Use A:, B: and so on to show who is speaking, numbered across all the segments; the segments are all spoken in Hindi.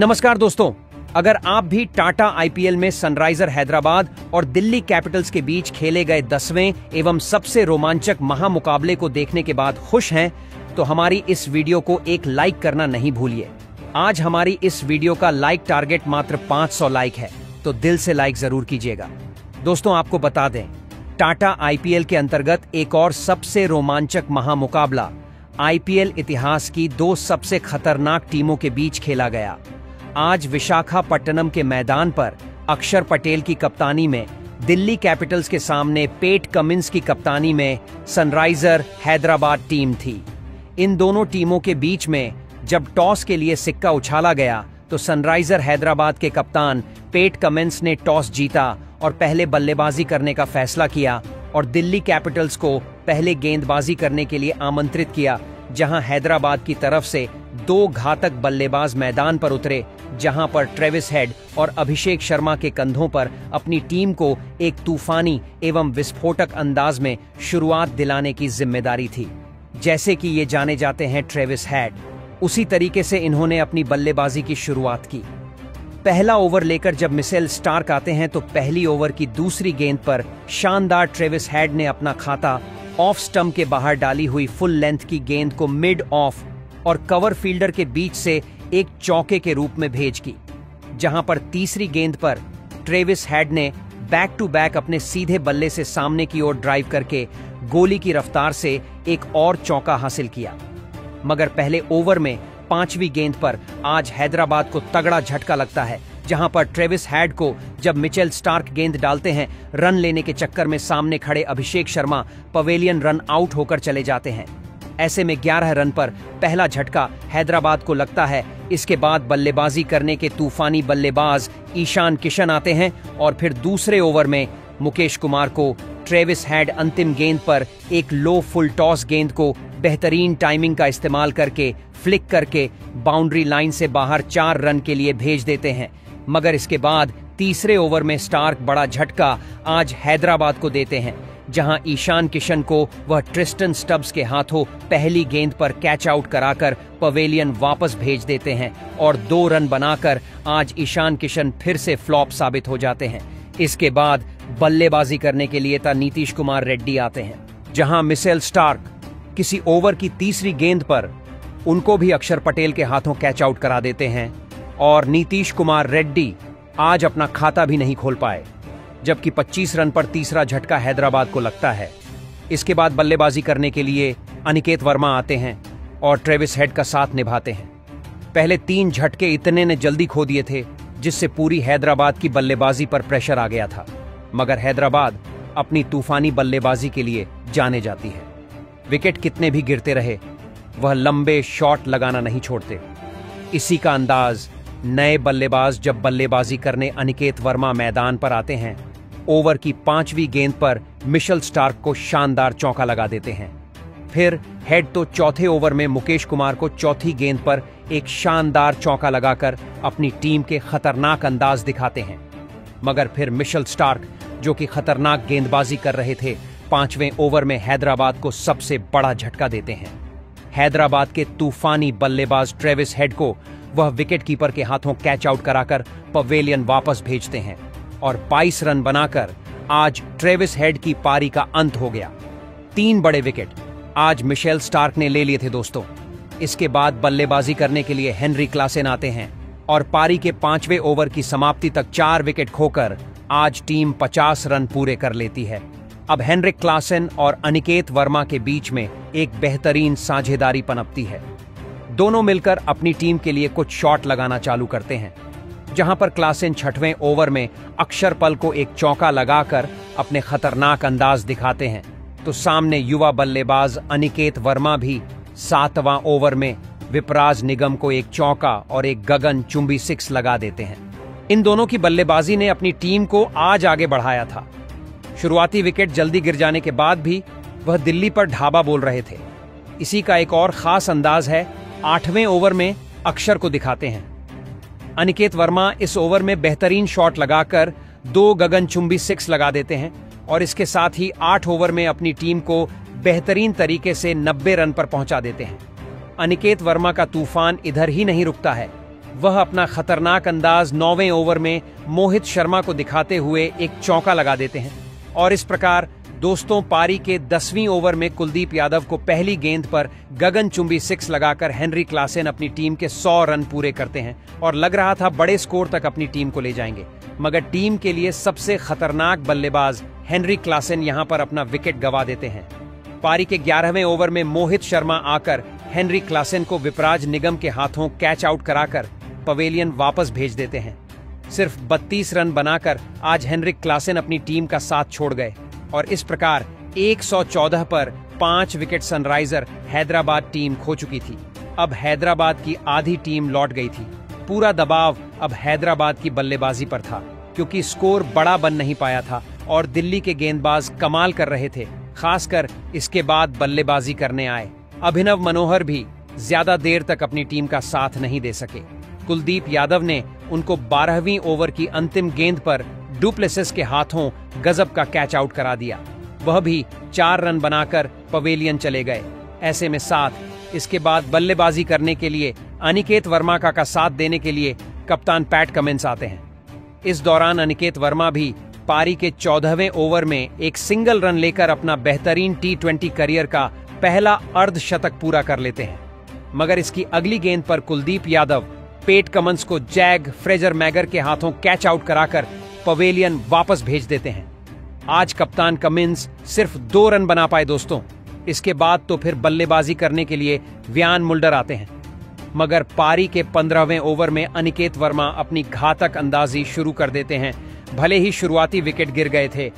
A: नमस्कार दोस्तों, अगर आप भी टाटा आईपीएल में सनराइजर हैदराबाद और दिल्ली कैपिटल्स के बीच खेले गए 10वें एवं सबसे रोमांचक महामुकाबले को देखने के बाद खुश हैं, तो हमारी इस वीडियो को एक लाइक करना नहीं भूलिए। आज हमारी इस वीडियो का लाइक टारगेट मात्र 500 लाइक है, तो दिल से लाइक जरूर कीजिएगा। दोस्तों, आपको बता दें, टाटा आईपीएल के अंतर्गत एक और सबसे रोमांचक महामुकाबला आईपीएल इतिहास की दो सबसे खतरनाक टीमों के बीच खेला गया। आज विशाखापट्टनम के मैदान पर अक्षर पटेल की कप्तानी में दिल्ली कैपिटल्स के सामने पेट कमिंस की कप्तानी में सनराइजर हैदराबाद टीम थी। इन दोनों टीमों के बीच में जब टॉस के लिए सिक्का उछाला गया तो सनराइजर हैदराबाद के कप्तान पेट कमिंस ने टॉस जीता और पहले बल्लेबाजी करने का फैसला किया और दिल्ली कैपिटल्स को पहले गेंदबाजी करने के लिए आमंत्रित किया, जहां हैदराबाद की तरफ से दो घातक बल्लेबाज मैदान पर उतरे, जहां पर ट्रेविस हेड और अभिषेक शर्मा के कंधों पर अपनी टीम को एक तूफानी एवं विस्फोटक अंदाज में शुरुआत दिलाने की जिम्मेदारी थी। जैसे कि ये जाने जाते हैं ट्रेविस हेड, उसी तरीके से इन्होंने अपनी बल्लेबाजी की शुरुआत की। पहला ओवर लेकर जब मिचेल स्टार्क आते हैं तो पहली ओवर की दूसरी गेंद पर शानदार ट्रेविस हेड ने अपना खाता ऑफ स्टंप के बाहर डाली हुई फुल लेंथ की गेंद को मिड ऑफ और कवर फील्डर के बीच से एक चौके के रूप में भेज की, जहां पर तीसरी गेंद पर ट्रेविस हेड ने बैक टू बैक अपने सीधे बल्ले से सामने की ओर ड्राइव करके गोली की रफ्तार से एक और चौका हासिल किया। मगर पहले ओवर में पांचवी गेंद पर आज हैदराबाद को तगड़ा झटका लगता है, जहां पर ट्रेविस हेड को जब मिचेल स्टार्क गेंद डालते हैं, रन लेने के चक्कर में सामने खड़े Abhishek Sharma pavilion run out होकर चले जाते हैं। ऐसे में 11 रन पर पहला झटका हैदराबाद को लगता है। इसके बाद बल्लेबाजी करने के तूफानी बल्लेबाज ईशान किशन आते हैं और फिर दूसरे ओवर में मुकेश कुमार को ट्रेविस हेड अंतिम गेंद पर एक लो फुल टॉस गेंद को बेहतरीन टाइमिंग का इस्तेमाल करके फ्लिक करके बाउंड्री लाइन से बाहर 4 रन के लिए भेज देते हैं। मगर इसके बाद तीसरे ओवर में स्टार्क बड़ा झटका आज हैदराबाद को देते हैं, जहां ईशान किशन को वह ट्रिस्टन स्टब्स के हाथों पहली गेंद पर कैच आउट कराकर पवेलियन वापस भेज देते हैं और 2 रन बनाकर आज ईशान किशन फिर से फ्लॉप साबित हो जाते हैं। इसके बाद बल्लेबाजी करने के लिए नीतीश कुमार रेड्डी आते हैं, जहां मिचेल स्टार्क किसी ओवर की तीसरी गेंद पर उनको भी अक्षर पटेल के हाथों कैच आउट करा देते हैं और नीतीश कुमार रेड्डी आज अपना खाता भी नहीं खोल पाए, जबकि 25 रन पर तीसरा झटका हैदराबाद को लगता है। इसके बाद बल्लेबाजी करने के लिए अनिकेत वर्मा आते हैं और ट्रेविस हेड का साथ निभाते हैं। पहले 3 झटके इतने ने जल्दी खो दिए थे जिससे पूरी हैदराबाद की बल्लेबाजी पर प्रेशर आ गया था, मगर हैदराबाद अपनी तूफानी बल्लेबाजी के लिए जाने जाती है। विकेट कितने भी गिरते रहे, वह लंबे शॉट लगाना नहीं छोड़ते। इसी का अंदाज नए बल्लेबाज जब बल्लेबाजी करने अनिकेत वर्मा मैदान पर आते हैं, ओवर की 5वीं गेंद पर मिचेल स्टार्क को शानदार चौका लगा देते हैं। फिर हेड तो चौथे ओवर में मुकेश कुमार को चौथी गेंद पर एक शानदार चौका लगाकर अपनी टीम के खतरनाक अंदाज दिखाते हैं। मगर फिर मिचेल स्टार्क, जो कि खतरनाक गेंदबाजी कर रहे थे, 5वें ओवर में हैदराबाद को सबसे बड़ा झटका देते हैं। हैदराबाद के तूफानी बल्लेबाज ट्रेविस हेड को वह विकेट कीपर के हाथों कैच आउट कराकर पवेलियन वापस भेजते हैं और 22 रन बनाकर आज ट्रेविस हेड की पारी का अंत हो गया। 3 बड़े विकेट आज मिचेल स्टार्क ने ले लिए थे दोस्तों। इसके बाद बल्लेबाजी करने के लिए हेनरी क्लासेन आते हैं और पारी के 5वें ओवर की समाप्ति तक 4 विकेट खोकर आज टीम 50 रन पूरे कर लेती है। अब हेनरिक क्लासेन और अनिकेत वर्मा के बीच में एक बेहतरीन साझेदारी पनपती है। दोनों मिलकर अपनी टीम के लिए कुछ शॉट लगाना चालू करते हैं, जहां पर क्लासेन 6वें ओवर में अक्षर पल को एक चौका लगाकर अपने खतरनाक अंदाज दिखाते हैं, तो सामने युवा बल्लेबाज अनिकेत वर्मा भी 7वां ओवर में विपराज निगम को एक चौका और एक गगन चुंबी 6 लगा देते हैं। इन दोनों की बल्लेबाजी ने अपनी टीम को आज आगे बढ़ाया था। शुरुआती विकेट जल्दी गिर जाने के बाद भी वह दिल्ली पर ढाबा बोल रहे थे। इसी का एक और खास अंदाज है 8वें ओवर में अक्षर को दिखाते हैं। अनिकेत वर्मा इस ओवर में बेहतरीन शॉट लगाकर 2 गगनचुंबी 6 लगा देते हैं और इसके साथ ही 8 ओवर में अपनी टीम को बेहतरीन तरीके से 90 रन पर पहुंचा देते हैं। अनिकेत वर्मा का तूफान इधर ही नहीं रुकता है। वह अपना खतरनाक अंदाज 9वें ओवर में मोहित शर्मा को दिखाते हुए एक चौका लगा देते हैं और इस प्रकार दोस्तों पारी के 10वीं ओवर में कुलदीप यादव को पहली गेंद पर गगनचुंबी 6 लगाकर हेनरी क्लासेन अपनी टीम के 100 रन पूरे करते हैं और लग रहा था बड़े स्कोर तक अपनी टीम को ले जाएंगे, मगर टीम के लिए सबसे खतरनाक बल्लेबाज हेनरी क्लासेन यहां पर अपना विकेट गंवा देते हैं। पारी के 11वें ओवर में मोहित शर्मा आकर हेनरी क्लासेन को विपराज निगम के हाथों कैच आउट कराकर पवेलियन वापस भेज देते हैं। सिर्फ 32 रन बनाकर आज हेनरी क्लासेन अपनी टीम का साथ छोड़ गए और इस प्रकार 114 पर 5 विकेट सनराइजर हैदराबाद टीम खो चुकी थी। अब हैदराबाद की आधी टीम लौट गई थी। पूरा दबाव अब हैदराबाद की बल्लेबाजी पर था क्योंकि स्कोर बड़ा बन नहीं पाया था और दिल्ली के गेंदबाज कमाल कर रहे थे। खासकर इसके बाद बल्लेबाजी करने आए अभिनव मनोहर भी ज्यादा देर तक अपनी टीम का साथ नहीं दे सके। कुलदीप यादव ने उनको 12वीं ओवर की अंतिम गेंद पर डुप्लेसिस के हाथों गजब का कैच आउट करा दिया। वह भी 4 रन बनाकर पवेलियन चले गए। ऐसे में साथ इसके बाद बल्लेबाजी करने के लिए अनिकेत वर्मा का साथ देने के लिए कप्तान पैट कमिंस आते हैं। इस दौरान अनिकेत वर्मा भी पारी के 14वें ओवर में एक सिंगल रन लेकर अपना बेहतरीन T20 करियर का पहला अर्धशतक पूरा कर लेते हैं, मगर इसकी अगली गेंद पर कुलदीप यादव पेट कमिंस को जैग फ्रेजर मैगर के हाथों कैच आउट कराकर पवेलियन वापस भेज देते हैं। आज कप्तान कमिंस सिर्फ 2 रन बना पाए दोस्तों। इसके बाद तो फिर बल्लेबाजी करने के लिए व्यान मुल्डर आते हैं, मगर पारी के 15वें ओवर में अनिकेत वर्मा अपनी घातक अंदाजी शुरू कर देते हैं। भले ही शुरुआती विकेट गिर गए थे,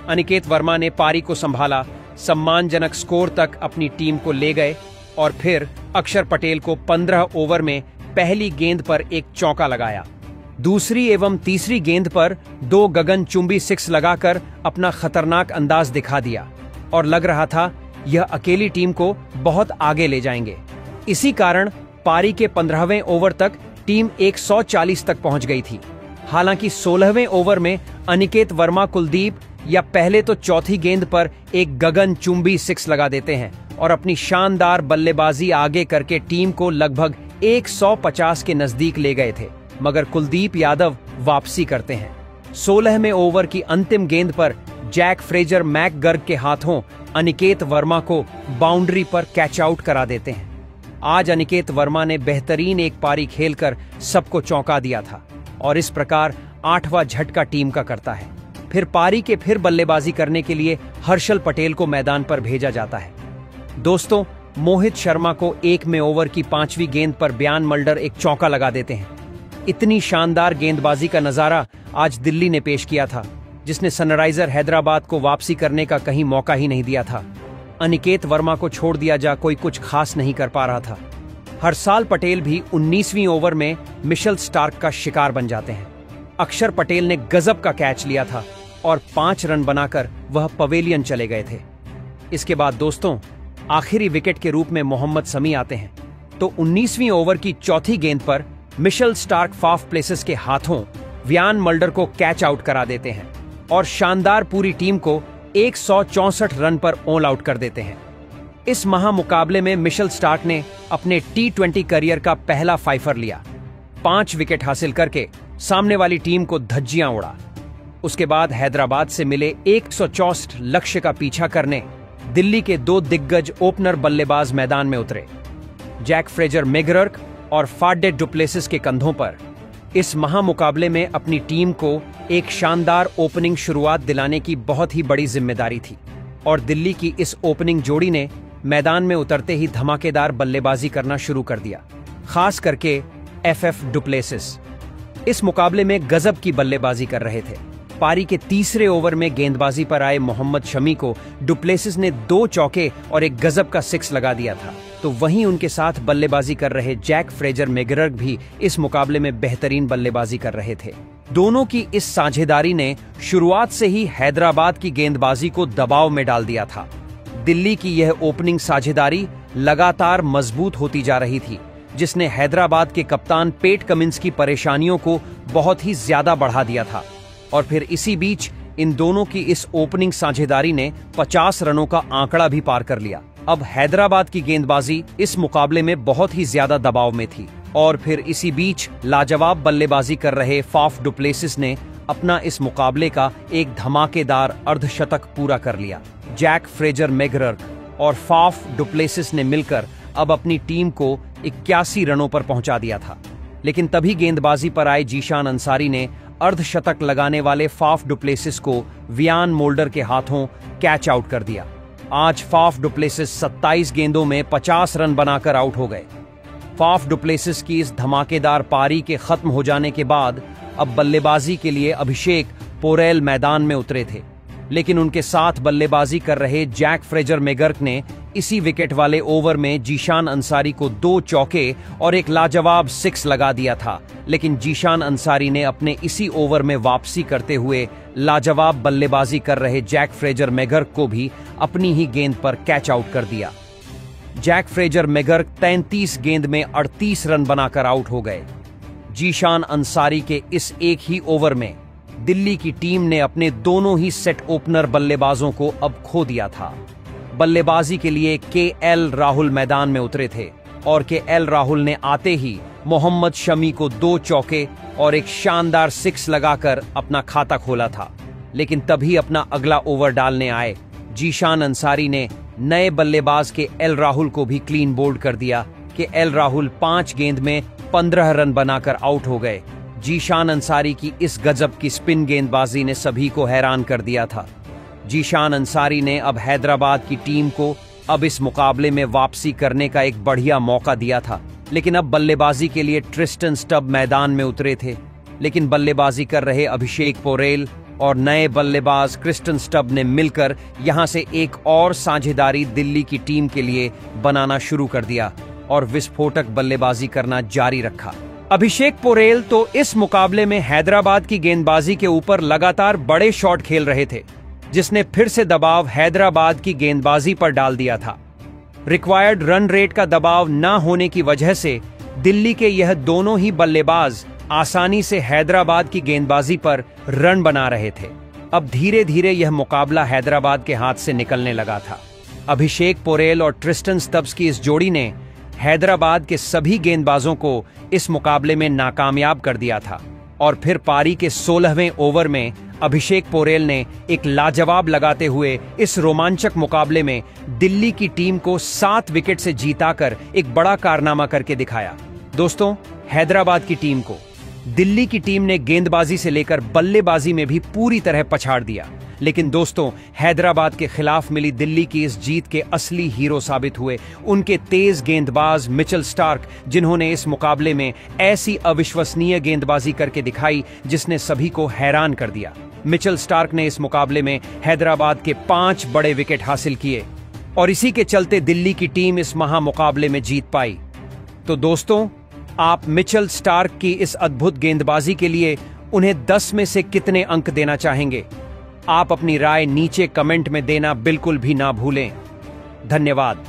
A: अनिकेत वर्मा ने पारी को संभाला, सम्मानजनक स्कोर तक अपनी टीम को ले गए और फिर अक्षर पटेल को 15 ओवर में पहली गेंद पर एक चौका लगाया। दूसरी एवं तीसरी गेंद पर 2 गगनचुंबी 6 लगाकर अपना खतरनाक अंदाज दिखा दिया और लग रहा था यह अकेली टीम को बहुत आगे ले जाएंगे। इसी कारण पारी के 15वें ओवर तक टीम 140 तक पहुंच गई थी। हालांकि 16वें ओवर में अनिकेत वर्मा कुलदीप या पहले तो चौथी गेंद पर एक गगनचुंबी 6 लगा देते हैं और अपनी शानदार बल्लेबाजी आगे करके टीम को लगभग 150 के नजदीक ले गए थे, मगर कुलदीप यादव वापसी करते हैं। 16वें ओवर की अंतिम गेंद पर जैक फ्रेजर मैकगर्ग के हाथों अनिकेत वर्मा को बाउंड्री पर कैच आउट करा देते हैं। आज अनिकेत वर्मा ने बेहतरीन एक पारी खेलकर सबको चौंका दिया था और इस प्रकार 8वां झटका टीम का करता है। फिर पारी के फिर बल्लेबाजी करने के लिए हर्षल पटेल को मैदान पर भेजा जाता है। दोस्तों, मोहित शर्मा को 1वें ओवर की 5वीं गेंद पर व्यान मुल्डर एक चौका लगा देते हैं। इतनी शानदार गेंदबाजी का नजारा आज दिल्ली ने पेश किया था, जिसने सनराइजर हैदराबाद को वापसी करने का कहीं मौका ही नहीं दिया था। अनिकेत वर्मा को छोड़ दिया जा कोई कुछ खास नहीं कर पा रहा था। हर्षल पटेल भी 19वीं ओवर में मिशेल स्टार्क का शिकार बन जाते हैं। अक्षर पटेल ने गजब का कैच लिया था और 5 रन बनाकर वह पवेलियन चले गए थे। इसके बाद दोस्तों आखिरी विकेट के रूप में मोहम्मद शमी आते हैं, तो 19वीं ओवर की चौथी गेंद पर मिशेल स्टार्क फाफ प्लेसेस के हाथों व्यान मुल्डर को कैच आउट करा देते हैं और शानदार पूरी टीम को 164 रन पर ऑल आउट कर देते हैं। इस महामुकाबले में मिशेल स्टार्क ने अपने T20 करियर का पहला फाइफर लिया, 5 विकेट हासिल करके सामने वाली टीम को धज्जियां उड़ा। उसके बाद हैदराबाद से मिले 164 लक्ष्य का पीछा करने दिल्ली के 2 दिग्गज ओपनर बल्लेबाज मैदान में उतरे। जैक फ्रेजर मैकगर्ग और फाडे डुप्लेसिस के कंधों पर इस महामुकाबले में अपनी टीम को एक शानदार ओपनिंग शुरुआत दिलाने की बहुत ही बड़ी जिम्मेदारी थी और दिल्ली की इस ओपनिंग जोड़ी ने मैदान में उतरते ही धमाकेदार बल्लेबाजी करना शुरू कर दिया, खास करके FF डुप्लेसिस इस मुकाबले में गजब की बल्लेबाजी कर रहे थे। पारी के तीसरे ओवर में गेंदबाजी पर आए मोहम्मद शमी को डुप्लेसिस ने 2 चौके और एक गजब का 6 लगा दिया था, तो वहीं उनके साथ बल्लेबाजी कर रहे जैक फ्रेजर मैकगर्ग भी इस मुकाबले में बेहतरीन बल्लेबाजी कर रहे थे। दोनों की इस साझेदारी ने शुरुआत से ही हैदराबाद की गेंदबाजी को दबाव में डाल दिया था। दिल्ली की यह ओपनिंग साझेदारी लगातार मजबूत होती जा रही थी, जिसने हैदराबाद के कप्तान पेट कमिंस की परेशानियों को बहुत ही ज्यादा बढ़ा दिया था। और फिर इसी बीच इन दोनों की इस ओपनिंग साझेदारी ने 50 रनों का आंकड़ा भी पार कर लिया। अब हैदराबाद की गेंदबाजी इस मुकाबले में बहुत ही ज्यादा दबाव में थी और फिर इसी बीच लाजवाब बल्लेबाजी कर रहे फाफ डुप्लेसिस ने अपना इस मुकाबले का एक धमाकेदार अर्धशतक पूरा कर लिया। जैक फ्रेजर मैकगर्क और फाफ डुप्लेसिस ने मिलकर अब अपनी टीम को 81 रनों पर पहुंचा दिया था, लेकिन तभी गेंदबाजी पर आए जीशान अंसारी ने अर्धशतक लगाने वाले फाफ डुप्लेसिस को वियान मोल्डर के हाथों कैच आउट कर दिया। आज फाफ डुप्लेसिस 27 गेंदों में 50 रन बनाकर आउट हो गए। फाफ डुप्लेसिस की इस धमाकेदार पारी के खत्म हो जाने के बाद अब बल्लेबाजी के लिए अभिषेक पोरेल मैदान में उतरे थे, लेकिन उनके साथ बल्लेबाजी कर रहे जैक फ्रेजर मैकगर्क ने इसी विकेट वाले ओवर में जीशान अंसारी को 2 चौके और एक लाजवाब 6 लगा दिया था। लेकिन जीशान अंसारी ने अपने इसी ओवर में वापसी करते हुए लाजवाब बल्लेबाजी कर रहे जैक फ्रेजर मैकगर्क को भी अपनी ही गेंद पर कैच आउट कर दिया। जैक फ्रेजर मैकगर्क 33 गेंद में 38 रन बनाकर आउट हो गए। जीशान अंसारी के इस एक ही ओवर में दिल्ली की टीम ने अपने दोनों ही सेट ओपनर बल्लेबाजों को अब खो दिया था। बल्लेबाजी के लिए के.एल. राहुल मैदान में उतरे थे और के.एल. राहुल ने आते ही मोहम्मद शमी को 2 चौके और एक शानदार 6 लगाकर अपना खाता खोला था। लेकिन तभी अपना अगला ओवर डालने आए जीशान अंसारी ने नए बल्लेबाज के.एल. राहुल को भी क्लीन बोल्ड कर दिया। के.एल. राहुल 5 गेंद में 15 रन बनाकर आउट हो गए। जीशान अंसारी की इस गजब की स्पिन गेंदबाजी ने सभी को हैरान कर दिया था। जीशान अंसारी ने अब हैदराबाद की टीम को अब इस मुकाबले में वापसी करने का एक बढ़िया मौका दिया था, लेकिन अब बल्लेबाजी के लिए ट्रिस्टन स्टब मैदान में उतरे थे। लेकिन बल्लेबाजी कर रहे अभिषेक पोरेल और नए बल्लेबाज क्रिस्टन स्टब ने मिलकर यहां से एक और साझेदारी दिल्ली की टीम के लिए बनाना शुरू कर दिया और विस्फोटक बल्लेबाजी करना जारी रखा। अभिषेक पोरेल तो इस मुकाबले में हैदराबाद की गेंदबाजी के ऊपर लगातार बड़े शॉट खेल रहे थे, जिसने फिर से दबाव हैदराबाद की गेंदबाजी पर डाल दिया था। रिक्वायर्ड रन रेट का दबाव न होने की वजह से दिल्ली के यह दोनों ही बल्लेबाज आसानी से हैदराबाद की गेंदबाजी पर रन बना रहे थे। अब धीरे धीरे यह मुकाबला हैदराबाद के हाथ से निकलने लगा था। अभिषेक पोरेल और ट्रिस्टन स्टब्स की इस जोड़ी ने हैदराबाद के सभी गेंदबाजों को इस मुकाबले में नाकामयाब कर दिया था और फिर पारी के 16वें ओवर में अभिषेक पोरेल ने एक लाजवाब लगाते हुए इस रोमांचक मुकाबले में दिल्ली की टीम को 7 विकेट से जीताकर एक बड़ा कारनामा करके दिखाया। दोस्तों, हैदराबाद की टीम को दिल्ली की टीम ने गेंदबाजी से लेकर बल्लेबाजी में भी पूरी तरह पछाड़ दिया। लेकिन दोस्तों, हैदराबाद के खिलाफ मिली दिल्ली की इस जीत के असली हीरो साबित हुए उनके तेज गेंदबाज मिचेल स्टार्क, जिन्होंने इस मुकाबले में ऐसी अविश्वसनीय गेंदबाजी करके दिखाई जिसने सभी को हैरान कर दिया। मिचेल स्टार्क ने इस मुकाबले में हैदराबाद के 5 बड़े विकेट हासिल किए और इसी के चलते दिल्ली की टीम इस महामुकाबले में जीत पाई। तो दोस्तों, आप मिचेल स्टार्क की इस अद्भुत गेंदबाजी के लिए उन्हें 10 में से कितने अंक देना चाहेंगे? आप अपनी राय नीचे कमेंट में देना बिल्कुल भी ना भूलें। धन्यवाद।